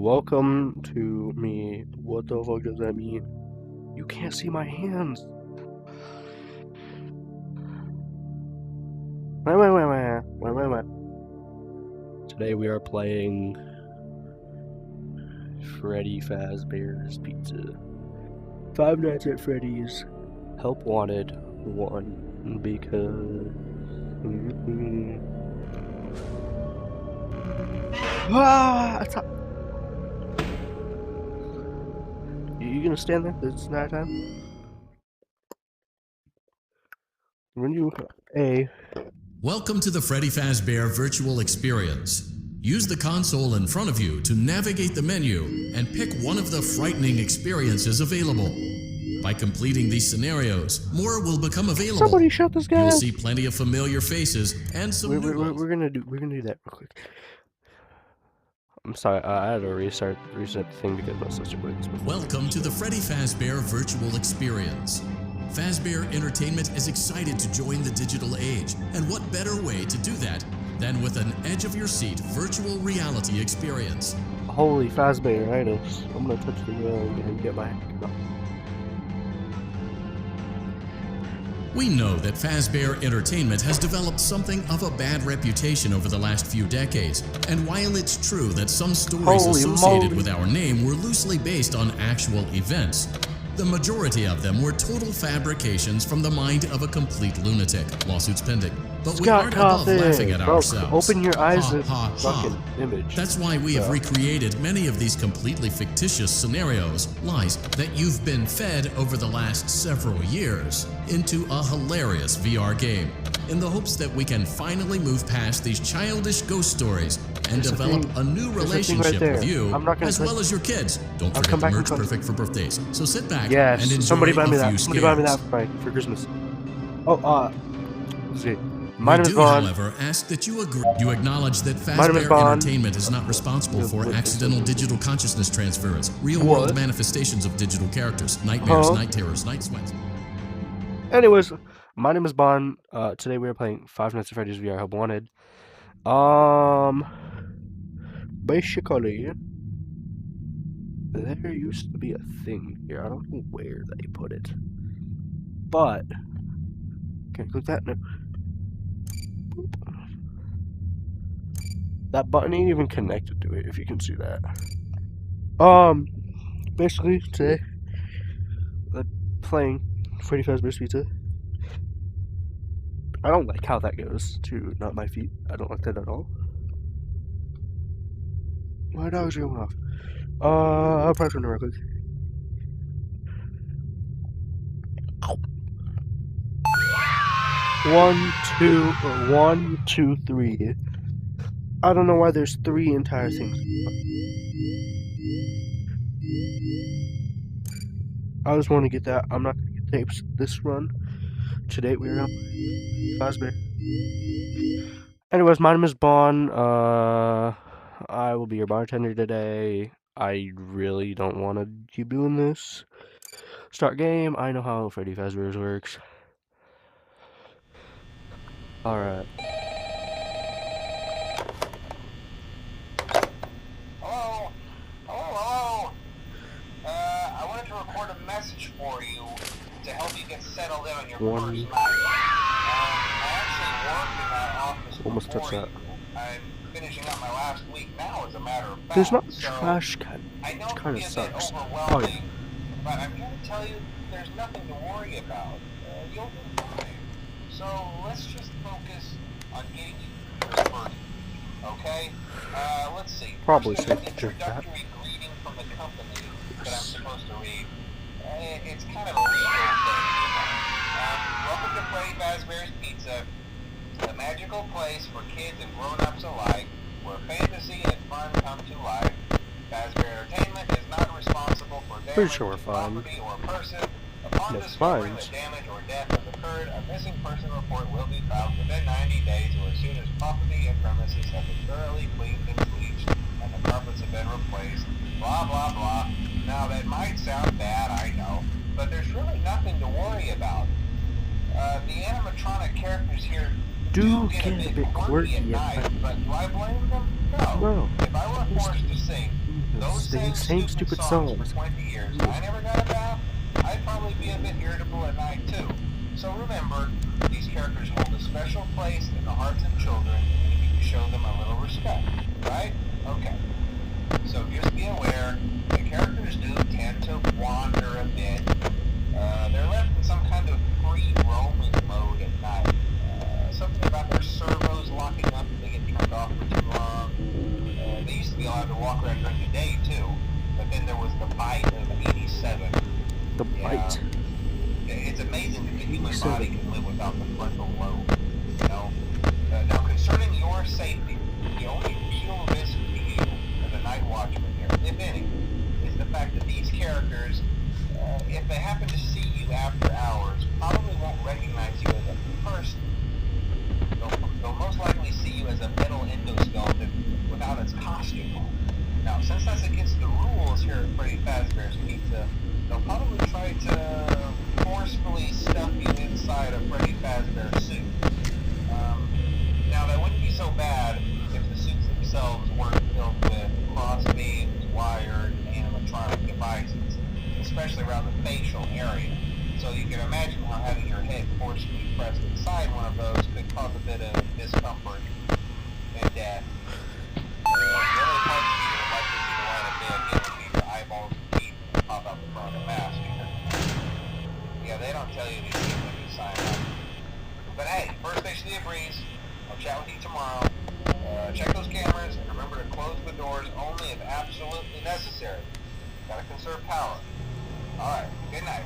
welcome to me. What the fuck does that mean? You can't see my hands. Wait. Today we are playing Freddy Fazbear's Pizza. Five Nights at Freddy's Help Wanted 1 because... Ah! You gonna stand there? It's night time. When you Welcome to the Freddy Fazbear virtual experience. Use the console in front of you to navigate the menu and pick one of the frightening experiences available. By completing these scenarios, more will become available. Somebody shut this guy. You'll see plenty of familiar faces and some new ones. We're gonna do that real quick. I'm sorry, I had to reset the thing because my sister played this before. Welcome to the Freddy Fazbear virtual experience. Fazbear Entertainment is excited to join the digital age, and what better way to do that than with an edge-of-your-seat virtual reality experience. Holy Fazbear items. I'm gonna touch the ground and get my hand up. We know that Fazbear Entertainment has developed something of a bad reputation over the last few decades, and while it's true that some stories associated with our name were loosely based on actual events, the majority of them were total fabrications from the mind of a complete lunatic. Lawsuits pending. But we aren't above laughing at ourselves. Open your eyes and fucking image. That's why we have recreated many of these completely fictitious scenarios, lies that you've been fed over the last several years, into a hilarious VR game, in the hopes that we can finally move past these childish ghost stories and develop a new relationship with you, as well as your kids. Don't forget the merch, perfect for birthdays. So sit back and enjoy somebody buy me a that. few Somebody buy me scares. that for Christmas. Oh, let's see. We Mine is do, gone. however, ask that you acknowledge that Fazbear Entertainment is not responsible for accidental digital consciousness transfers, real-world manifestations of digital characters, nightmares, night terrors, night sweats. Anyways, my name is Bon. Today we are playing Five Nights at Freddy's VR Help Wanted. Basically, there used to be a thing here. I don't know where they put it, but can I click that? No. Boop. That button ain't even connected to it. If you can see that. Basically today, playing Freddy Fazbear's Pizza. I don't like how that goes to not my feet. I don't like that at all. My dog's going off. I'll probably turn it real quick. One, two, three. I don't know why there's three entire things. I just want to get that. I'm not gonna get tapes this run. Today we're gonna play Fazbear. Anyways, my name is Bon. I will be your bartender today. I really don't want to keep doing this. Start game. I know how Freddy Fazbear's works. Alright. Hello? Hello? I wanted to record a message for you to help you get settled in on your first night. I actually work in that office. Almost touched that. I'm finishing up my last week now, as a matter of fact. There's not trash can. I know It kind of it can sucks. be a bit overwhelming, but I'm here to tell you there's nothing to worry about. You'll be fine. So let's just focus on getting you through this first week, okay? Let's see. Probably There's safe an to do that. introductory greeting from the company that I'm supposed to read. It's kind of a legal thing, you know. Welcome to Freddy Fazbear's Pizza, the magical place for kids and grown-ups alike, where fantasy and fun come to life. Fazbear Entertainment is not responsible for damage to property or person. Upon discovering that damage or death has occurred, a missing person report will be filed within 90 days or as soon as property and premises have been thoroughly cleaned and bleached and the carpets have been replaced. Blah, blah, blah. Now, that might sound bad, I know, but there's really nothing to worry about. The animatronic characters here do get a bit quirky at night, but do I blame them? No. If I were forced to sing, Those Same stupid songs songs. for 20 years. I never got a bath. I'd probably be a bit irritable at night too. So remember, these characters hold a special place in the hearts of children, and you need to show them a little respect, right? Okay. So just be aware, the characters do tend to wander a bit. They're left in some kind of free roaming mode at night. Something about their servos locking up if they get turned off for too long. They used to be allowed to walk around during the day too, but then there was the bite of 87. The bite. It's amazing that the human body can live without the frontal lobe, you know? Now, concerning your safety, the only real risk to you as a night watchman here, if any, is the fact that these characters, if they happen to see you after hours, probably won't recognize you as a person. They'll most likely see you as a metal endoskeleton without its costume on. Now, since that's against the rules here at Freddy Fazbear's Pizza, they'll probably try to forcefully stuff you inside a Freddy Fazbear suit. Now, that wouldn't be so bad if the suits themselves weren't filled with crossbeams, wired, and animatronic devices, especially around the facial area. So you can imagine how having your head forcefully pressed inside one of those could cause a bit of discomfort and death. The only parts of you that would likely see the light of day again would be your eyeballs and teeth that pop out the front of the mask. Yeah, they don't tell you these things when you sign up. But hey, first station of the breeze. I'll chat with you tomorrow. Check those cameras and remember to close the doors only if absolutely necessary. Gotta conserve power. Alright, good night.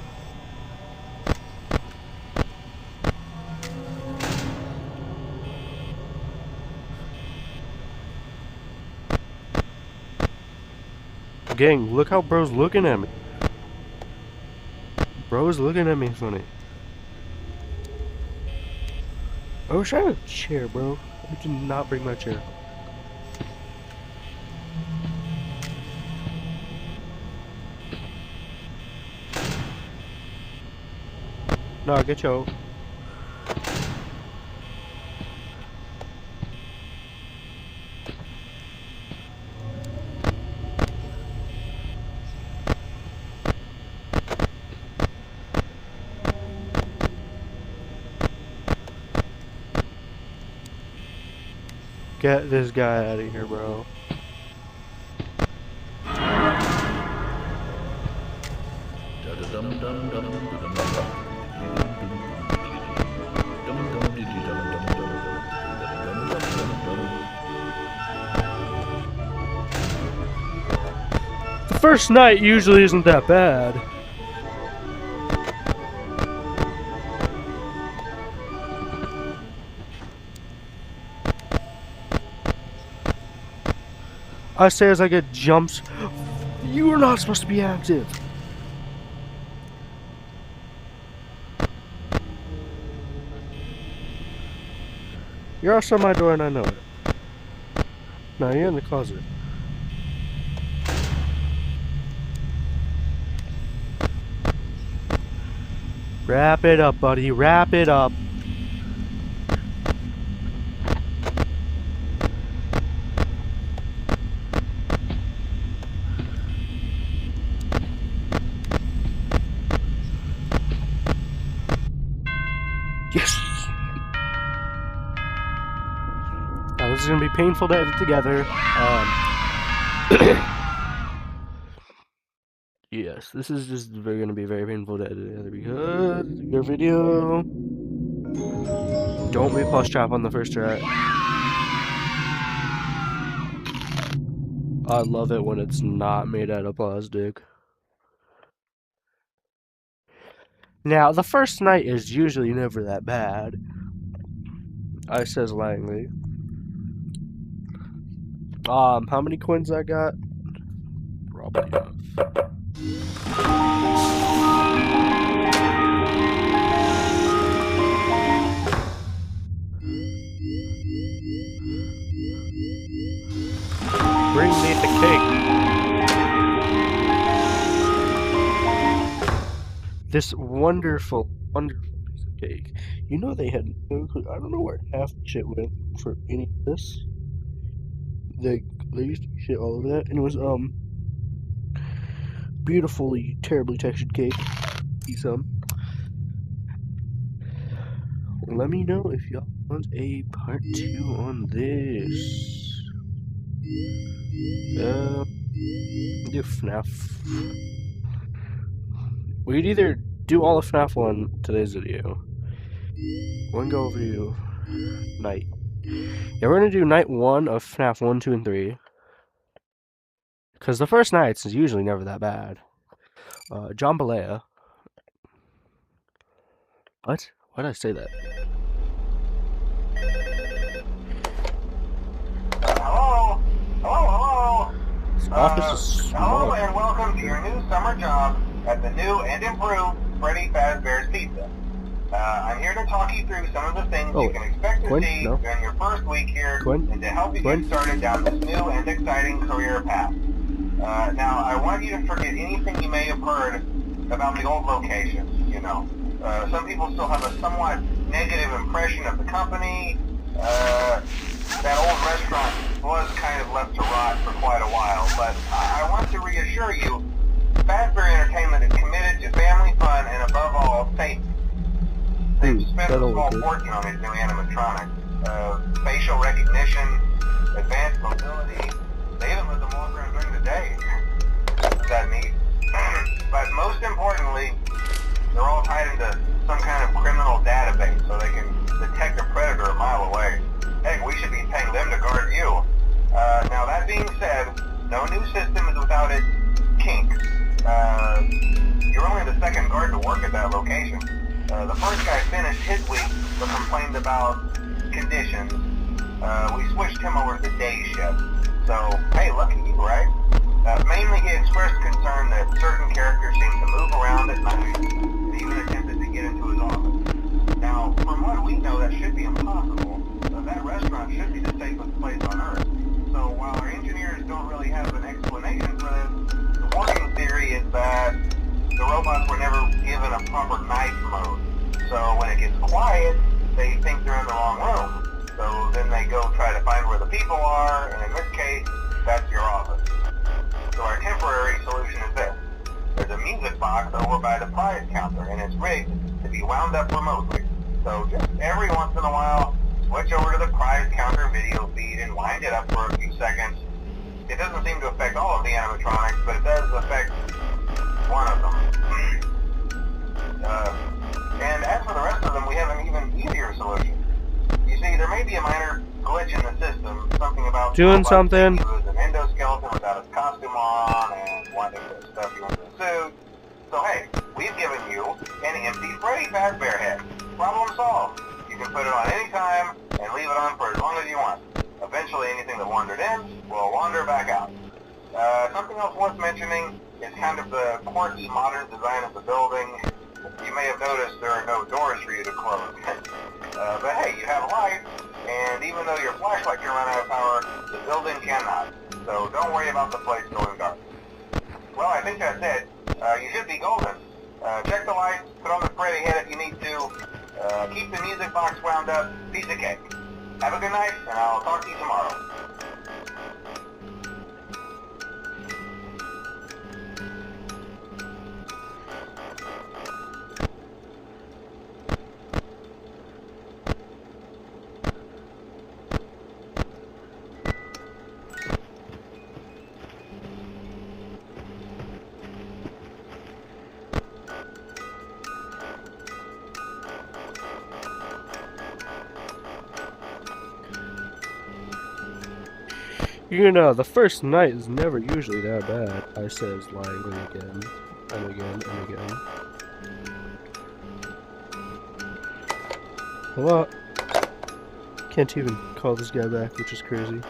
Gang, look how bro's looking at me. Bro's looking at me funny. I wish I had a chair, bro. I did not bring my chair. No, get your... Get this guy out of here, bro. The first night usually isn't that bad. I say as I get jumps. You are not supposed to be active. You're outside my door and I know it. No, you're in the closet. Wrap it up, buddy. Wrap it up. Yes! Now this is gonna be painful to edit together. Yes, this is just gonna be very painful to edit together because your video don't replus chop on the first try. I love it when it's not made out of plastic. Now, the first night is usually never that bad. I says Langley. How many coins I got? Probably enough. Bring me the cake. This wonderful, wonderful piece of cake. You know they had no clue. I don't know where half the shit went for any of this. They used to be shit all over that, and it was beautifully, terribly textured cake. Eat some. Let me know if y'all want a part 2 on this. Do FNAF. We'd either do all of FNAF 1 today's video. We're gonna go over to night. Yeah, we're gonna do night 1 of FNAF 1, 2, and 3. Because the first nights is usually never that bad. John Balea. What? Why did I say that? Hello? Hello? This office is Hello small. and welcome to your new summer job at the new and improved Freddy Fazbear's Pizza. I'm here to talk you through some of the things you can expect to see during your first week here and to help you get started down this new and exciting career path. Now, I want you to forget anything you may have heard about the old location, you know. Some people still have a somewhat negative impression of the company. That old restaurant was kind of left to rot for quite a while, but I want to reassure you, Fazbear Entertainment is committed to family fun and above all, safety. They've spent a small fortune on these new animatronics. Facial recognition, advanced mobility. They even let them walk around during the day. Isn't that neat? But most importantly, they're all tied into some kind of criminal database so they can detect a predator a mile away. Heck, we should be paying them to guard you. Now that being said, no new system is without its kinks. You're only the second guard to work at that location. The first guy finished his week but complained about conditions. We switched him over to the day shift. So, hey, lucky you, right? Mainly he expressed concern that certain characters seem to move around at night and even attempted to get into his office. Now, from what we know, that should be impossible. That restaurant should be the safest place on Earth. So while our engineers don't really have an explanation for this, the working theory is that the robots were never given a proper night mode. So when it gets quiet, they think they're in the wrong room. So then they go try to find where the people are, and in this case, that's your office. So our temporary solution is this. There's a music box over by the prize counter, and it's rigged to be wound up remotely. So just every once in a while, switch over to the prize counter video feed and wind it up for a few seconds. It doesn't seem to affect all of the animatronics, but it does affect one of them. And as for the rest of them, we have an even easier solution. You see, there may be a minor glitch in the system, something about doing something. He was an endoskeleton without his costume on and wanting to stuff you into a suit. So hey, we've given you an empty Freddy Fazbear head. Problem solved. You can put it on any time and leave it on for as long as you want. Eventually anything that wandered in will wander back out. Something else worth mentioning is kind of the quirky modern design of the building. You may have noticed there are no doors for you to close. But hey, you have a light, and even though your flashlight can run out of power, the building cannot. So don't worry about the place going dark. Well, I think that's it. You should be golden. Check the lights, put on the Freddy head if you need to. Keep the music box wound up, piece of cake. Have a good night, and I'll talk to you tomorrow. You know, the first night is never usually that bad, I says lyingly again, and again, and again. Hello? Can't even call this guy back, which is crazy.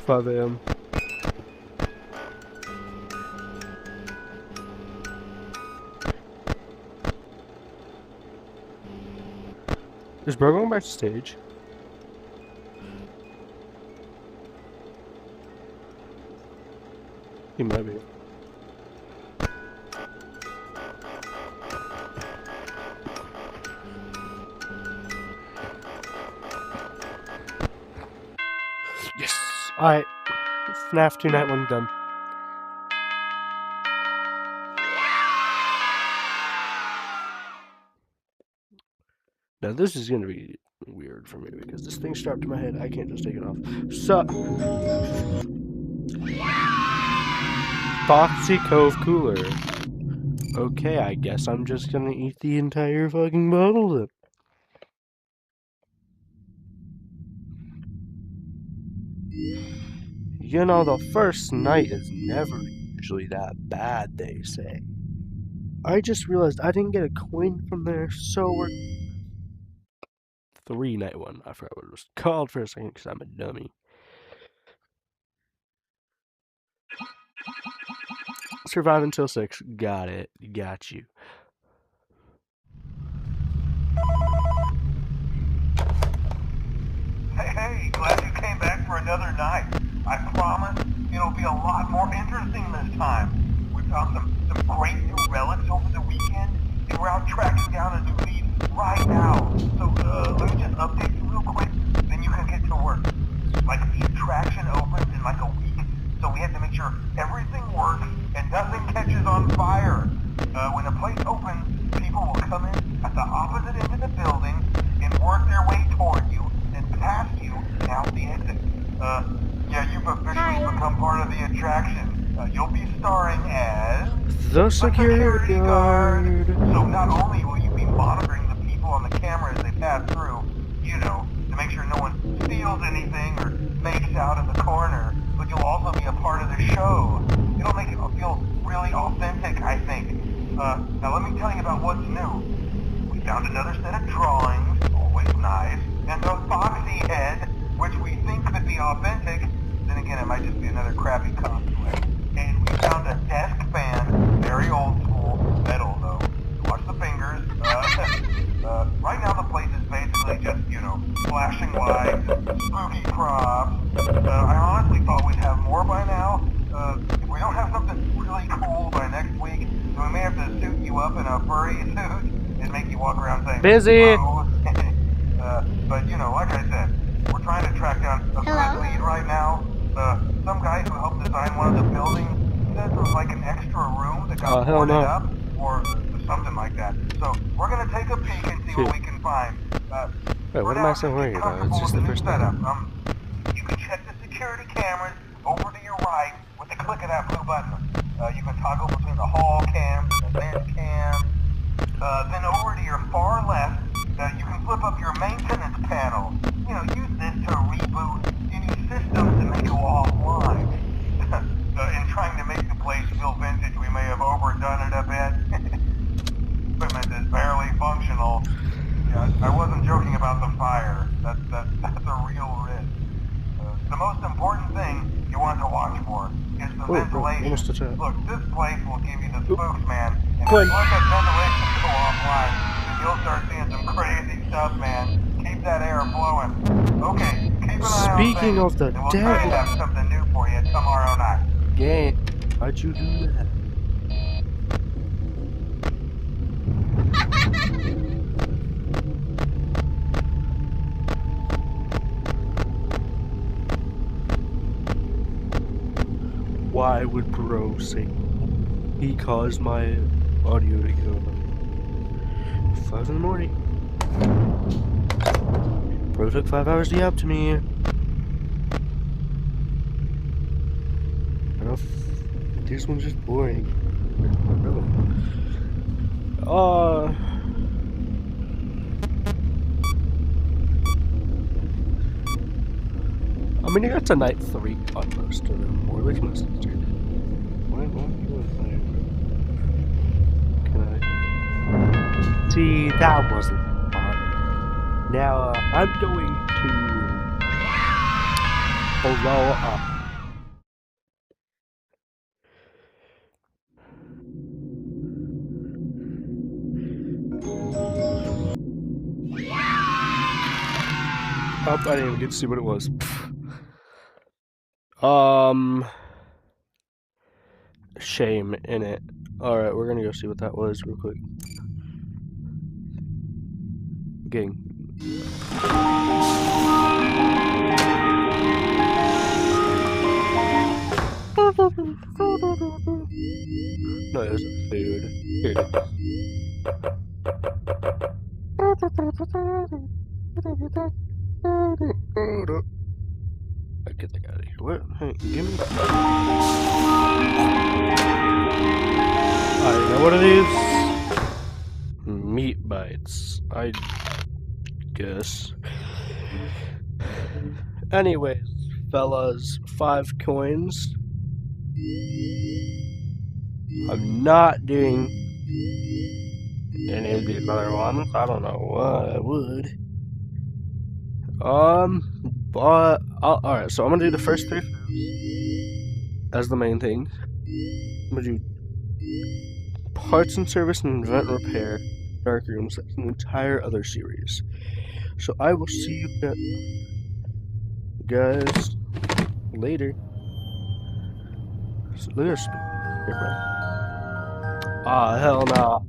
5 a.m. Is Bro going back to stage? He might be. Yes! Alright. FNAF 2 Night 1 done. Now this is gonna be weird for me because this thing's strapped to my head. I can't just take it off. So, Foxy Cove Cooler. Okay, I guess I'm just gonna eat the entire fucking bottle then. You know, the first night is never usually that bad, they say. I just realized I didn't get a coin from there, so we're 3 Night 1. I forgot what it was called for a second because I'm a dummy. Survive until 6. Got it. Got you. Hey, glad you came back for another night. I promise it'll be a lot more interesting this time. We found some great new relics over the weekend, and we're out tracking down a new lead right now. So, let me just update you real quick, then you can get to work. Like, the attraction opens in like a week, so we have to make sure everything works and nothing catches on fire. When the place opens, people will come in at the opposite end of the building and work their way toward you and past you out the exit. Yeah, you've officially become part of the attraction. You'll be starring as The security guard. So not only will you be monitoring the people on the camera as they pass through, you know, to make sure no one steals anything or makes out in the corner, but you'll also be a part of the show. It'll make it feel really authentic, I think. Now let me tell you about what's new. We found another set of drawings, always nice, and a foxy head, which we think could be authentic. Then again, it might just be another crappy cosplay. And we found a desk fan, very old school, metal though. Watch the fingers. Right now the place is basically just, you know, flashing lights, spooky props. I honestly thought we'd have more by now. If we don't have something really cool by next week, then we may have to suit you up in a furry suit and make you walk around saying, Busy. "Oh." But you know, like I said, we're trying to track down a good lead right now. Some guy who helped design one of the buildings said there was like an extra room that got boarded up, or something like that. So we're gonna take a peek and see what we can find. Wait, what am I so worried about? It's just the first setup. time. You can check the security cameras over to your right with the click of that blue button. You can toggle between the hall cams and the vent cams. Then over to your far left, you can flip up your maintenance panel. You know, use this to reboot any systems that may go offline. In trying to make the place feel vintage, we may have overdone it a bit. Equipment is barely functional. Yeah, I wasn't joking about the fire. That's a real risk. The most important thing you want to watch for is the ventilation. Look, this place will give you the spooks, man. And if you let that ventilation go offline, then you'll start seeing some crazy stuff, man. Keep that air flowing. Okay, keep an eye on things. Speaking of the and we'll devil. try to have something new for you tomorrow night. Yeah. How'd you do that? Why would Bro say he caused my audio to go 5 in the morning? Bro took 5 hours to get up to me. I don't know if this one's just boring. I mean, I got to night 3 on most of them, or at least most of the street. Why won't you invite me? Can I? See, that wasn't fun. Now, I'm going to blow up I didn't even get to see what it was. Shame in it. Alright, we're gonna go see what that was real quick. Gang. No, it was food. Here it is. Get that out of here. What? Hey, give me. Alright, now what are these? Meat bites. I guess. Anyways, fellas, 5 coins. I'm not doing any of these other ones. I don't know what I would. But alright, so I'm gonna do the first 3 as the main thing. I'm gonna do parts and service and event repair, dark rooms. That's an entire other series. So I will see you guys later. So look at this. Ah, hell nah.